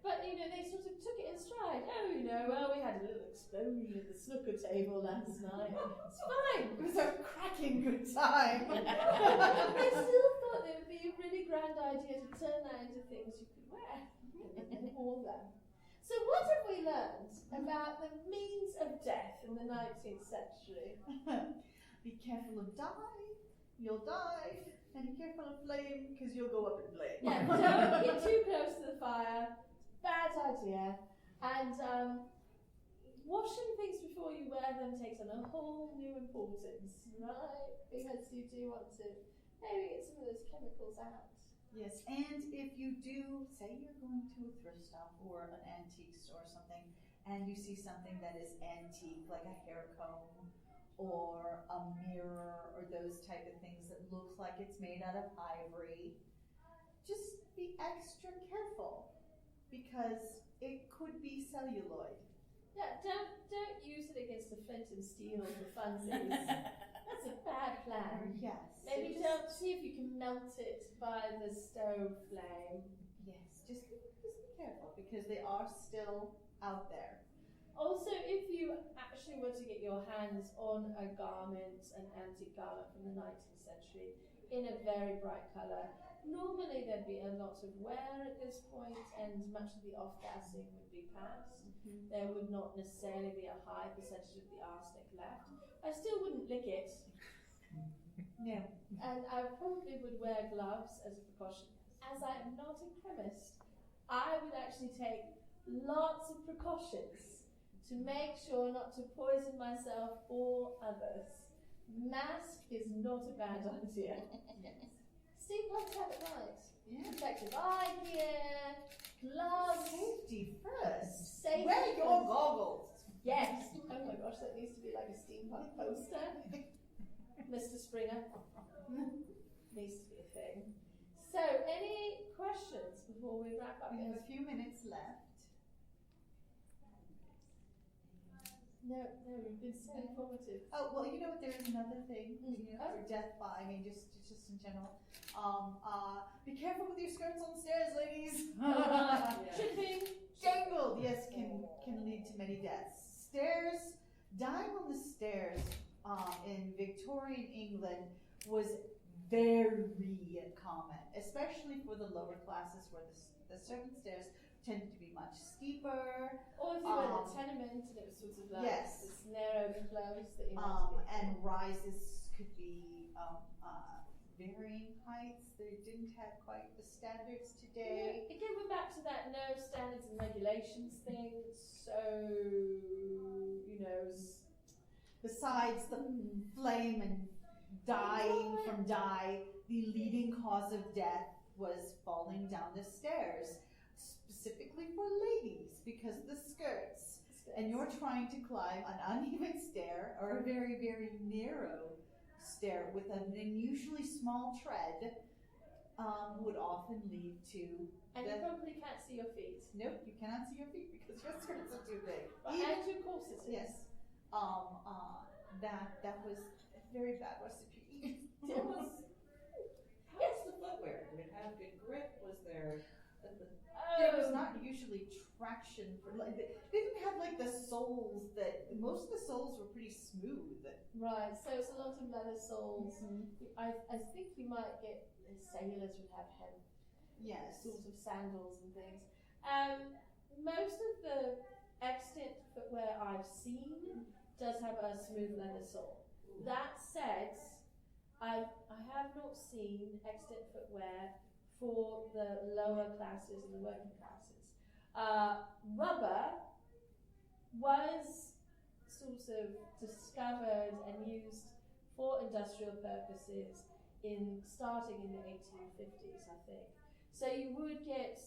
But they sort of took it in stride. Oh, we had a little explosion at the snooker table last night. It's fine. It was a cracking good time. They still thought it would be a really grand idea to turn that into things you could wear and all them. So what have we learned about the means of death in the 19th century? Be careful of dye, you'll die, and be careful of flame, because you'll go up in flame. Yeah, Don't get too close to the fire. Bad idea. And washing things before you wear them takes on a whole new importance, right? Because you do want to maybe get some of those chemicals out. Yes, and if you do, say you're going to a thrift shop or an antique store or something, and you see something that is antique, like a hair comb or a mirror or those type of things that looks like it's made out of ivory, just be extra careful because it could be celluloid. Yeah, don't use it against the flint and steel for funsies. That's a bad plan. Yes. Maybe so don't see if you can melt it by the stove flame. Yes, just be careful because they are still out there. Also, if you actually were to get your hands on a garment, an antique garment from the 19th century, in a very bright colour, normally there'd be a lot of wear at this point and much of the off-gassing would be past. There would not necessarily be a high percentage of the arsenic left. I still wouldn't lick it. No. And I probably would wear gloves as a precaution. As I am not a chemist, I would actually take lots of precautions to make sure not to poison myself or others. Mask is not a bad idea. Steampunks have it right. Yeah. Protective eye gear, gloves. Safety first. Safety Wear your first. goggles. Yes. Oh my gosh, that needs to be like a steampunk poster. Mr. Springer. Needs to be a thing. So, any questions before we wrap up? We have a few minutes left. No, you've been so informative. Oh, well, you know what, there is another thing, Oh. for death by, I mean, just in general. Be careful with your skirts on stairs, ladies. Tripping. Jangled, yes, can lead to many deaths. Stairs, dying on the stairs in Victorian England was very common, especially for the lower classes where the servant stairs tended to be much steeper. Or if you were in a tenement and it was sort of like Yes. this narrow close that you had to get And through. rises could be varying heights. They didn't have quite the standards today. Yeah, again, we're back to that no standards and regulations thing. So, Besides the flame and dying from dye, the leading cause of death was falling down the stairs, specifically for ladies because the skirts. And you're trying to climb an uneven stair or a very, very narrow stair with an unusually small tread would often lead to And you death. probably can't see your feet. Nope, you cannot see your feet because your skirts are too big. But and your corsets. Yes. That was a very bad recipe. It was. Yes, the footwear. Did it have good grip? Was there? There was not usually traction for like they didn't have like the soles that most of the soles were pretty smooth. Right, so it's a lot of leather soles. I think you might get sailors would have hemp Yes. sort of sandals and things. Most of the extant footwear I've seen does have a smooth leather sole. That said, I have not seen extant footwear for the lower classes and the working classes. Rubber was sort of discovered and used for industrial purposes starting in the 1850s, I think. So you would get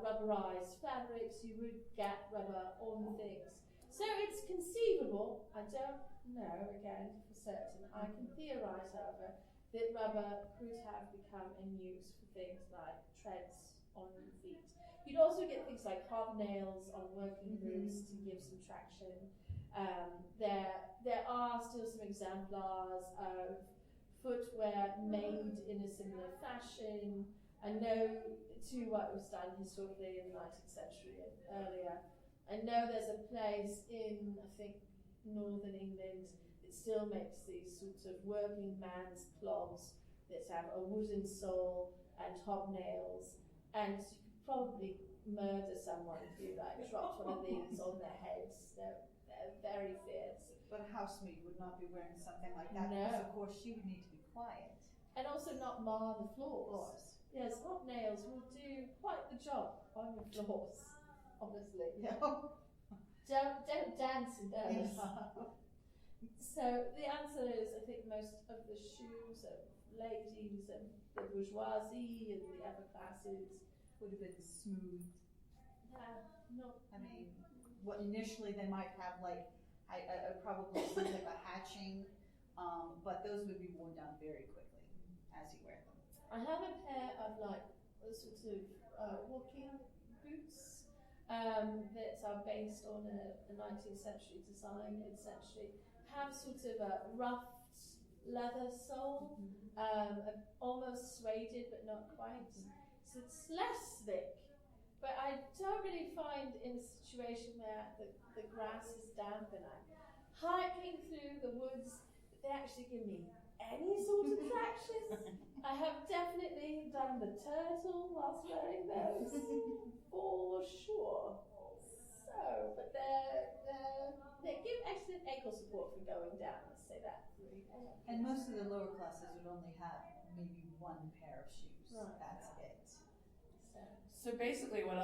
rubberized fabrics, you would get rubber on things. So it's conceivable, I don't know again for certain, I can theorise however, that rubber could have become in use for things like treads on feet. You'd also get things like hobnails on working boots to give some traction. There are still some exemplars of footwear made in a similar fashion. I know to what was done historically in the 19th century and earlier. I know there's a place in, I think, northern England that still makes these sorts of working man's clogs that have a wooden sole and hobnails, and you could probably murder someone if you dropped one of these on their heads. They're very fierce. But a housemaid would not be wearing something like that No. because of course she would need to be quiet. And also not mar the floors. Yes, hobnails will do quite the job on your floors, honestly. Yeah. Don't dance in those. So the answer is, I think most of the shoes of ladies and the bourgeoisie and the upper classes Would have been smooth. not. I mean, what initially they might have like probably some type of hatching, but those would be worn down very quickly as you wear them. I have a pair of like sort of walking boots that are based on a 19th century design, essentially have sort of a roughed leather sole, almost suede but not quite. So it's less thick, but I don't really find in a situation where the grass is damp and I'm hiking through the woods, they actually give me any sort of traction. I have definitely done the turtle whilst wearing those, for sure. So, but they give excellent ankle support for going down, let's say that. And most of the lower classes would only have maybe one pair of shoes. Right. That's it. So basically what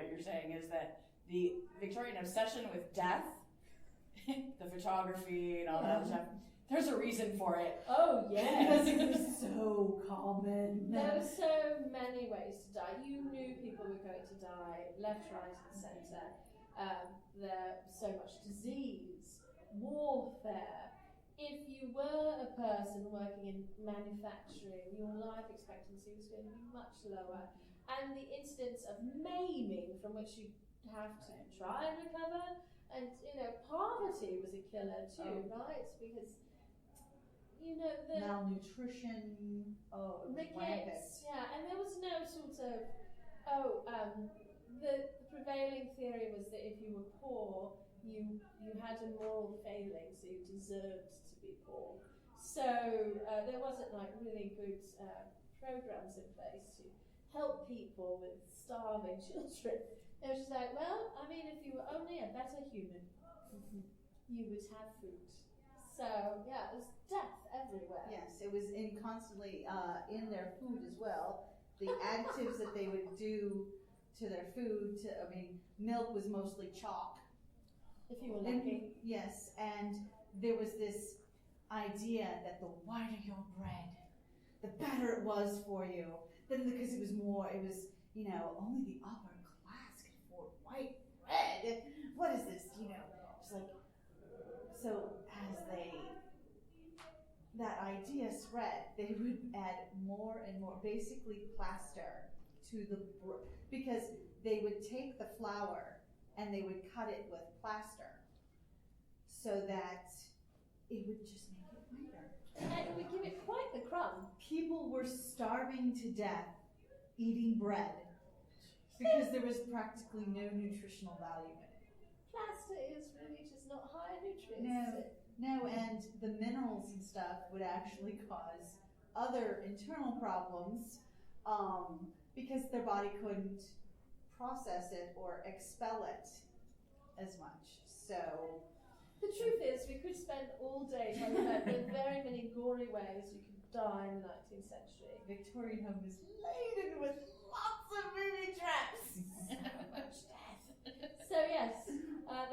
you're saying is that the Victorian obsession with death, the photography and all that other stuff, there's a reason for it. Oh yes. It was so common. There were so many ways to die. You knew people were going to die left, right and centre. There's so much disease, warfare. If you were a person working in manufacturing, your life expectancy was going to be much lower. And the incidence of maiming from which you have to try and recover. And, poverty was a killer too, right? Because, the malnutrition, rickets, yeah, and there was no sort of, the prevailing theory was that if you were poor, you had a moral failing, so you deserved to be poor. So there wasn't like really good programs in place to help people with starving children. It was just like, well, I mean, if you were only a better human, you would have food. So yeah, it was death everywhere. Yes, it was constantly in their food as well. The additives that they would do to their food. Milk was mostly chalk. If you were lucky. Yes, and there was this idea that the whiter your bread, the better it was for you. Then because it was only the upper class could afford white bread. What is this? It's like, so as that idea spread, they would add more and more, basically plaster to the because they would take the flour and they would cut it with plaster so that it would just make it whiter. And it would give it quite the crumb. People were starving to death eating bread because there was practically no nutritional value in it. Plaster is really just not high in nutrients. No, and the minerals and stuff would actually cause other internal problems because their body couldn't process it or expel it as much. So the truth is, we could spend all day talking about the very many gory ways you could die in the 19th century. Victorian home is laden with lots of booby traps. So much death. So yes,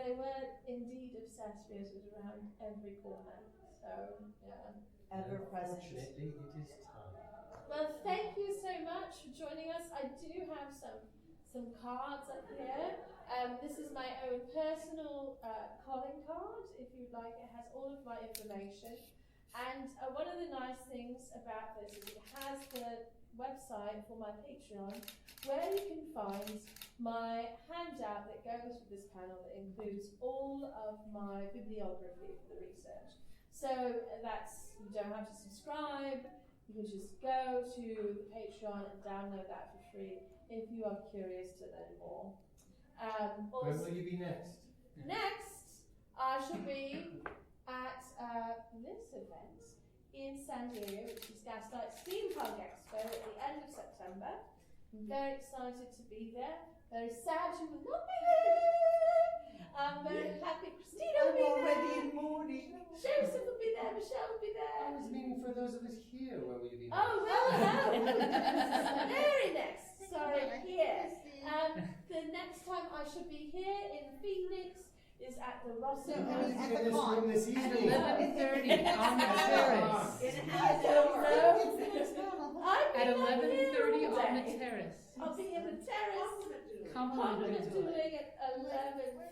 they were indeed obsessed with it around every corner. So yeah. Ever present. Unfortunately, it is time. Well, thank you so much for joining us. I do have some cards up here. This is my own personal calling card, if you'd like. It has all of my information. And one of the nice things about this is it has the website for my Patreon, where you can find my handout that goes with this panel that includes all of my bibliography for the research. So you don't have to subscribe. You can just go to the Patreon and download that for free if you are curious to learn more. Where will you be next? Next, I shall be at this event in San Diego, which is Gaslight Steampunk Expo at the end of September. I'm very excited to be there. Very sad you will not be there. I'm very happy Christina will be there. I'm already in mourning. Joseph will be there. Michelle will be there. I was meaning for those of us here, where will you be next? Oh, well, no. Very next. Sorry. next time I should be here in Phoenix is at the Rosso. In this room this At evening. 11:30 on the terrace. I don't know. At 11:30 on the terrace. I'll be in the terrace. Complimented to it. Doing at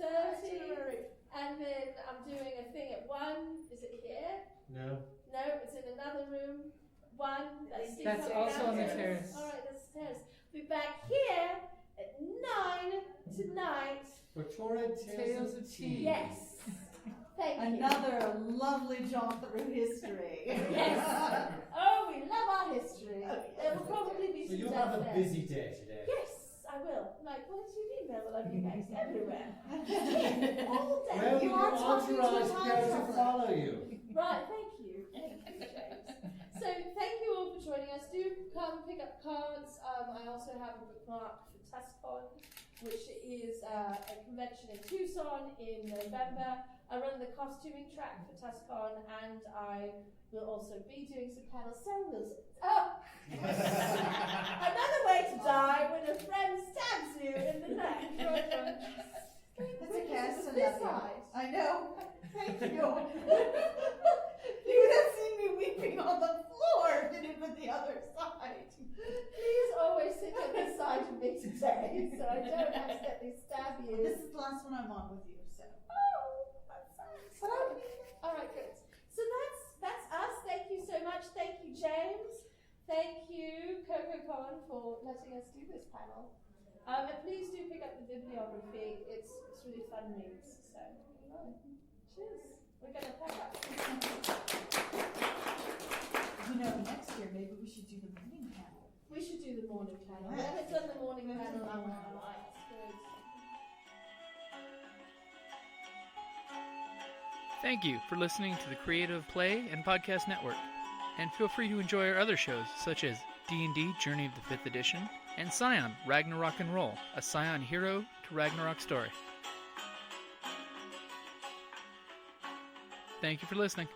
11:30, and then I'm doing a thing at 1. Is it here? No. No, it's in another room. 1. That's also on the terrace. All right, that's the terrace. Be back here at 9 tonight. For Torrid Tales of Tea. Yes. Thank you. Another lovely jaunt through history. Yes. Oh, we love our history. There will probably be So some you'll stuff have a there. busy day today. Yes, I will. Like, what do you mean there will be bags everywhere? All day. Where will You your are talking to a entourage time be able to traveler. follow you? Right, thank you. Thank you, James. So, thank you all for joining us. Do come pick up cards. I also have a bookmark for TASCon, which is a convention in Tucson in November. I run the costuming track for TASCon, and I will also be doing some panels. So we'll another way to die when a friend stabs you in the neck. That's okay, I still This love you. side. I know. Thank you. You would have seen me weeping on the floor if you did with the other side. Please always sit on this side of me today, so I don't accidentally stab you. This is the last one I'm on with you, so. All right, good. So that's us. Thank you so much. Thank you, James. Thank you, CoKoCon, for letting us do this panel. And please do pick up the bibliography. It's really fun reads. So, cheers. We're gonna pack up. You know, next year maybe we should do the morning panel. We should do the morning panel. We Yes. haven't done the morning We haven't panel in a done that while. one. It's good. Thank you for listening to the Creative Play and Podcast Network. And feel free to enjoy our other shows, such as D&D Journey of the 5th Edition and Scion Ragnarok and Roll, a Scion hero to Ragnarok story. Thank you for listening.